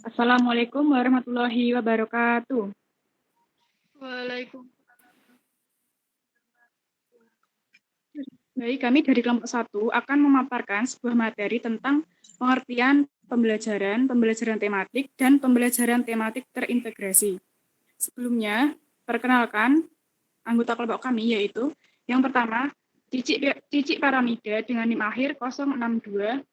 Assalamualaikum warahmatullahi wabarakatuh. Waalaikumsalam. Baik, kami dari kelompok 1 akan memaparkan sebuah materi tentang pengertian pembelajaran tematik, dan pembelajaran tematik terintegrasi. Sebelumnya, perkenalkan anggota kelompok kami, yaitu yang pertama, Cicik Paramida dengan NIM akhir 062,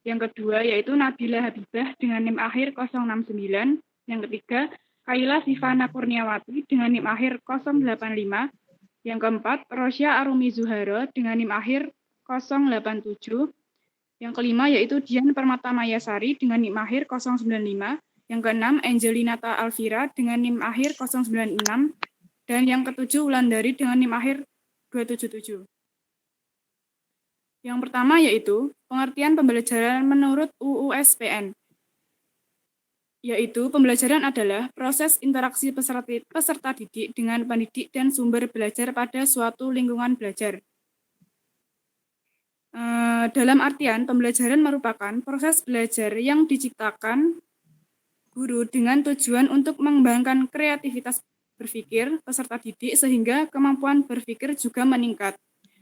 yang kedua yaitu Nabila Habibah dengan NIM akhir 069, yang ketiga Kaila Sifana Kurniawati dengan NIM akhir 085, yang keempat Rosya Arumi Zuhara dengan NIM akhir 087, yang kelima yaitu Dian Permata Mayasari dengan NIM akhir 095, yang keenam Angelinata Alvira dengan NIM akhir 096, dan yang ketujuh Wulandari dengan NIM akhir 277. Yang pertama yaitu pengertian pembelajaran menurut UUSPN, yaitu pembelajaran adalah proses interaksi peserta didik dengan pendidik dan sumber belajar pada suatu lingkungan belajar. Dalam artian, pembelajaran merupakan proses belajar yang diciptakan guru dengan tujuan untuk mengembangkan kreativitas berpikir peserta didik sehingga kemampuan berpikir juga meningkat.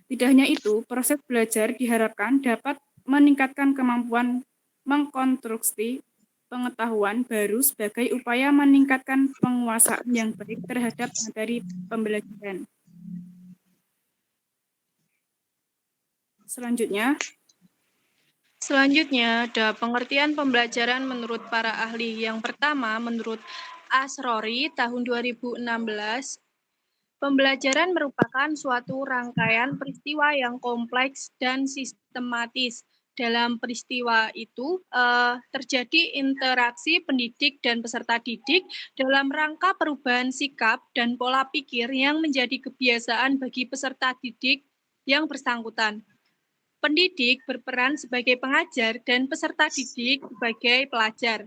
Tidak hanya itu, proses belajar diharapkan dapat meningkatkan kemampuan mengkonstruksi pengetahuan baru sebagai upaya meningkatkan penguasaan yang baik terhadap materi pembelajaran. Selanjutnya Ada pengertian pembelajaran menurut para ahli. Yang pertama, menurut Asrori tahun 2016, pembelajaran merupakan suatu rangkaian peristiwa yang kompleks dan sistematis. Dalam peristiwa itu terjadi interaksi pendidik dan peserta didik dalam rangka perubahan sikap dan pola pikir yang menjadi kebiasaan bagi peserta didik yang bersangkutan. Pendidik berperan sebagai pengajar dan peserta didik sebagai pelajar.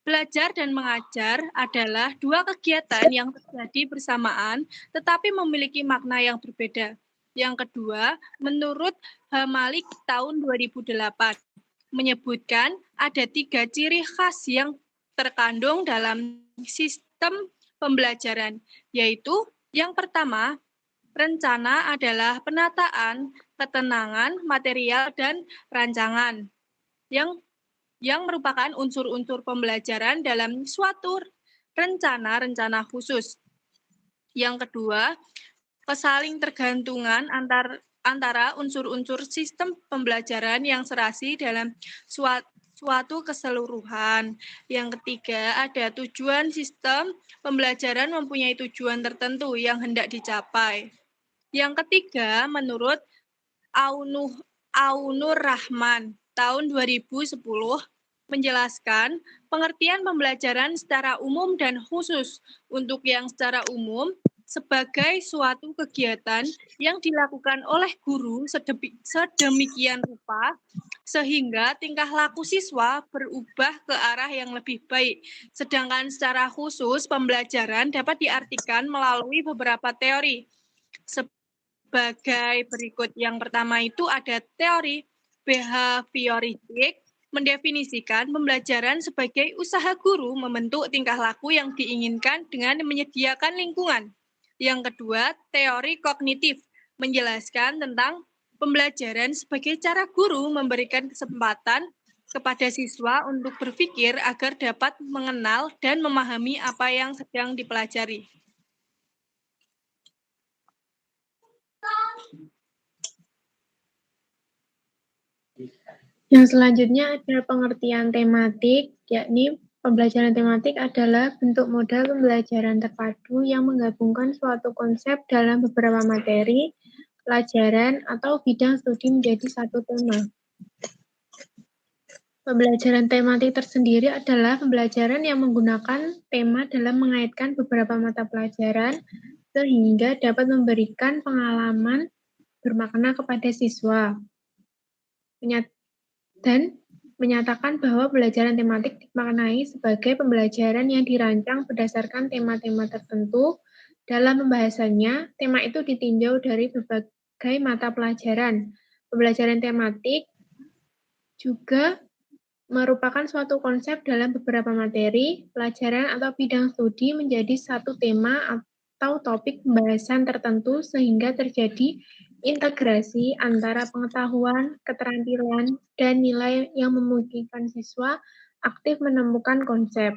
Belajar dan mengajar adalah dua kegiatan yang terjadi bersamaan tetapi memiliki makna yang berbeda. Yang kedua, menurut Hamalik tahun 2008, menyebutkan ada 3 ciri khas yang terkandung dalam sistem pembelajaran, yaitu yang pertama, rencana adalah penataan, ketenangan, material, dan rancangan yang merupakan unsur-unsur pembelajaran dalam suatu rencana khusus. Yang kedua, kesalingtergantungan antara unsur-unsur sistem pembelajaran yang serasi dalam suatu keseluruhan. Yang ketiga, ada tujuan sistem pembelajaran mempunyai tujuan tertentu yang hendak dicapai. Yang ketiga, menurut Aunur Rahman tahun 2010 menjelaskan pengertian pembelajaran secara umum dan khusus. Untuk yang secara umum, sebagai suatu kegiatan yang dilakukan oleh guru sedemikian rupa sehingga tingkah laku siswa berubah ke arah yang lebih baik. Sedangkan secara khusus, pembelajaran dapat diartikan melalui beberapa teori. Sebagai berikut. Yang pertama itu ada teori behavioristik, mendefinisikan pembelajaran sebagai usaha guru membentuk tingkah laku yang diinginkan dengan menyediakan lingkungan. Yang kedua, teori kognitif, menjelaskan tentang pembelajaran sebagai cara guru memberikan kesempatan kepada siswa untuk berpikir agar dapat mengenal dan memahami apa yang sedang dipelajari. Yang selanjutnya ada pengertian tematik, yakni pembelajaran tematik adalah bentuk modal pembelajaran terpadu yang menggabungkan suatu konsep dalam beberapa materi, pelajaran, atau bidang studi menjadi satu tema. Pembelajaran tematik tersendiri adalah pembelajaran yang menggunakan tema dalam mengaitkan beberapa mata pelajaran sehingga dapat memberikan pengalaman bermakna kepada siswa. Dan menyatakan bahwa pembelajaran tematik dimaknai sebagai pembelajaran yang dirancang berdasarkan tema-tema tertentu. Dalam pembahasannya, tema itu ditinjau dari berbagai mata pelajaran. Pembelajaran tematik juga merupakan suatu konsep dalam beberapa materi, pelajaran atau bidang studi menjadi satu tema atau topik pembahasan tertentu sehingga terjadi integrasi antara pengetahuan, keterampilan, dan nilai yang memungkinkan siswa aktif menemukan konsep.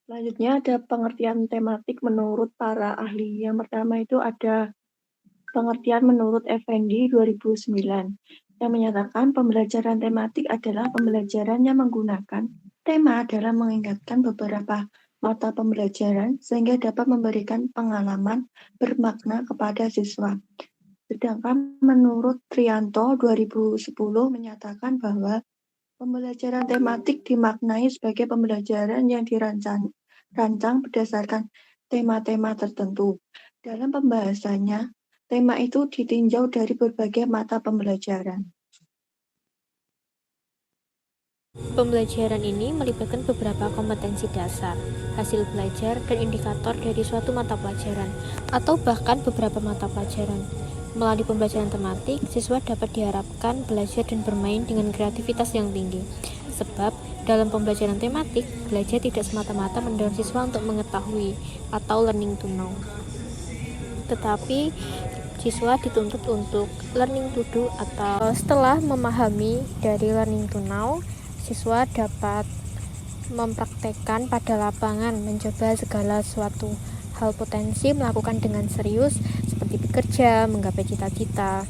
Selanjutnya ada pengertian tematik menurut para ahli. Yang pertama itu ada pengertian menurut Effendi 2009 yang menyatakan pembelajaran tematik adalah pembelajaran yang menggunakan tema dalam mengingatkan beberapa mata pembelajaran sehingga dapat memberikan pengalaman bermakna kepada siswa. Sedangkan menurut Trianto 2010 menyatakan bahwa pembelajaran tematik dimaknai sebagai pembelajaran yang dirancang berdasarkan tema-tema tertentu. Dalam pembahasannya, tema itu ditinjau dari berbagai mata pembelajaran. Pembelajaran ini melibatkan beberapa kompetensi dasar, hasil belajar, dan indikator dari suatu mata pelajaran, atau bahkan beberapa mata pelajaran. Melalui pembelajaran tematik, siswa dapat diharapkan belajar dan bermain dengan kreativitas yang tinggi. Sebab, dalam pembelajaran tematik, belajar tidak semata-mata mendorong siswa untuk mengetahui atau learning to know. Tetapi, siswa dituntut untuk learning to do atau setelah memahami dari learning to know, siswa dapat mempraktekkan pada lapangan, mencoba segala suatu hal potensi, melakukan dengan serius seperti bekerja, menggapai cita-cita.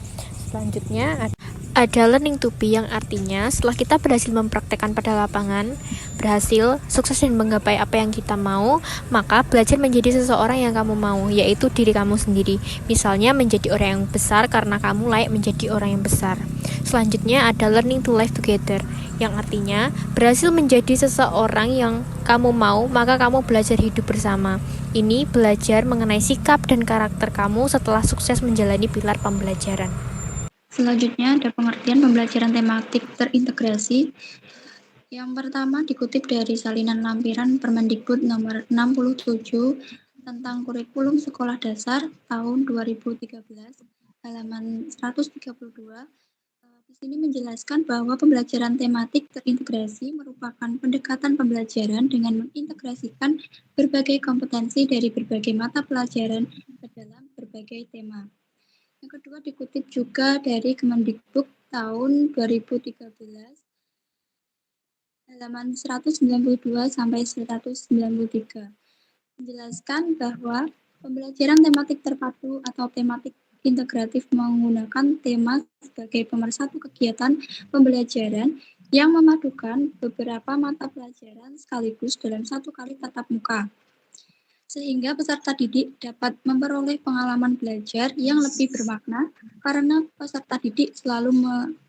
Selanjutnya ada learning to be yang artinya setelah kita berhasil mempraktekkan pada lapangan, berhasil, sukses dan menggapai apa yang kita mau, maka belajar menjadi seseorang yang kamu mau, yaitu diri kamu sendiri. Misalnya menjadi orang yang besar karena kamu layak menjadi orang yang besar. Selanjutnya ada learning to live together, yang artinya berhasil menjadi seseorang yang kamu mau, maka kamu belajar hidup bersama. Ini belajar mengenai sikap dan karakter kamu setelah sukses menjalani pilar pembelajaran. Selanjutnya ada pengertian pembelajaran tematik terintegrasi. Yang pertama dikutip dari salinan lampiran Permendikbud nomor 67 tentang kurikulum sekolah dasar tahun 2013, halaman 132. Di sini menjelaskan bahwa pembelajaran tematik terintegrasi merupakan pendekatan pembelajaran dengan mengintegrasikan berbagai kompetensi dari berbagai mata pelajaran ke dalam berbagai tema. Yang kedua dikutip juga dari Kemendikbud tahun 2013, halaman 192 sampai 193. Menjelaskan bahwa pembelajaran tematik terpadu atau tematik integratif menggunakan tema sebagai pemersatu kegiatan pembelajaran yang memadukan beberapa mata pelajaran sekaligus dalam satu kali tatap muka, sehingga peserta didik dapat memperoleh pengalaman belajar yang lebih bermakna karena peserta didik selalu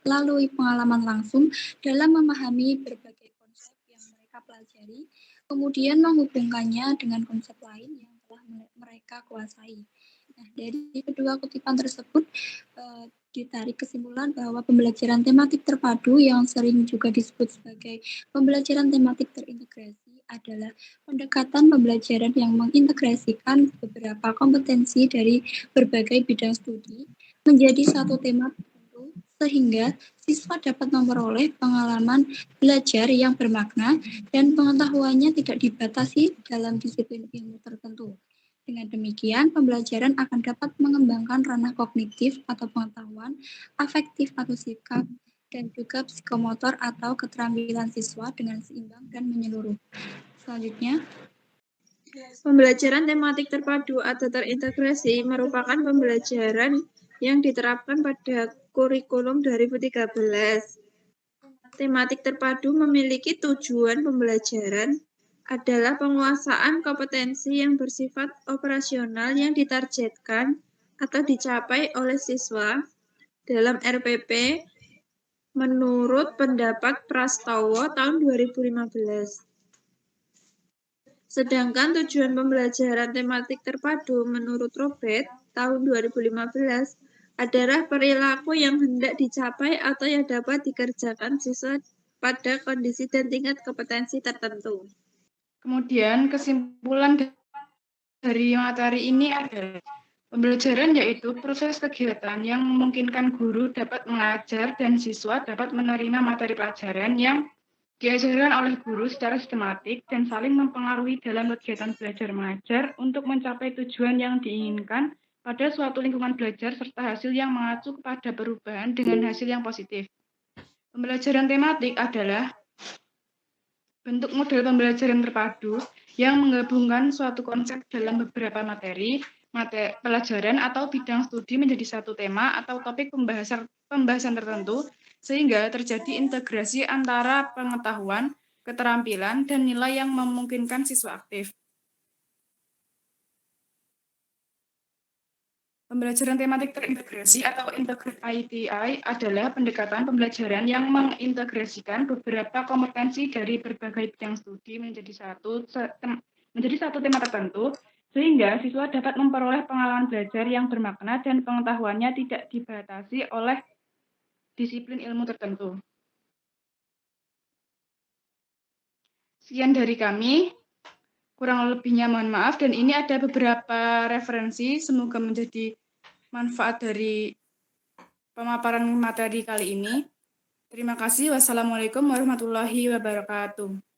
melalui pengalaman langsung dalam memahami berbagai konsep yang mereka pelajari, kemudian menghubungkannya dengan konsep lain yang telah mereka kuasai. Nah, dari kedua kutipan tersebut ditarik kesimpulan bahwa pembelajaran tematik terpadu yang sering juga disebut sebagai pembelajaran tematik terintegrasi adalah pendekatan pembelajaran yang mengintegrasikan beberapa kompetensi dari berbagai bidang studi menjadi satu tema tertentu sehingga siswa dapat memperoleh pengalaman belajar yang bermakna dan pengetahuannya tidak dibatasi dalam disiplin ilmu tertentu. Dengan demikian, pembelajaran akan dapat mengembangkan ranah kognitif atau pengetahuan, afektif atau sikap, dan juga psikomotor atau keterampilan siswa dengan seimbang dan menyeluruh. Selanjutnya, pembelajaran tematik terpadu atau terintegrasi merupakan pembelajaran yang diterapkan pada kurikulum 2013. Tematik terpadu memiliki tujuan pembelajaran adalah penguasaan kompetensi yang bersifat operasional yang ditargetkan atau dicapai oleh siswa dalam RPP menurut pendapat Prastowo tahun 2015. Sedangkan tujuan pembelajaran tematik terpadu menurut Robert tahun 2015 adalah perilaku yang hendak dicapai atau yang dapat dikerjakan siswa pada kondisi dan tingkat kompetensi tertentu. Kemudian kesimpulan dari materi ini adalah Pembelajaran yaitu proses kegiatan yang memungkinkan guru dapat mengajar dan siswa dapat menerima materi pelajaran yang diajarkan oleh guru secara sistematik dan saling mempengaruhi dalam kegiatan belajar mengajar untuk mencapai tujuan yang diinginkan pada suatu lingkungan belajar serta hasil yang mengacu kepada perubahan dengan hasil yang positif. Pembelajaran tematik adalah bentuk model pembelajaran terpadu yang menggabungkan suatu konsep dalam beberapa materi pelajaran atau bidang studi menjadi satu tema atau topik pembahasan tertentu sehingga terjadi integrasi antara pengetahuan, keterampilan, dan nilai yang memungkinkan siswa aktif. Pembelajaran tematik terintegrasi atau Integrated ITI adalah pendekatan pembelajaran yang mengintegrasikan beberapa kompetensi dari berbagai bidang studi menjadi satu tema tertentu, sehingga siswa dapat memperoleh pengalaman belajar yang bermakna dan pengetahuannya tidak dibatasi oleh disiplin ilmu tertentu. Sekian dari kami. Kurang lebihnya mohon maaf, dan ini ada beberapa referensi, semoga menjadi manfaat dari pemaparan materi kali ini. Terima kasih. Wassalamualaikum warahmatullahi wabarakatuh.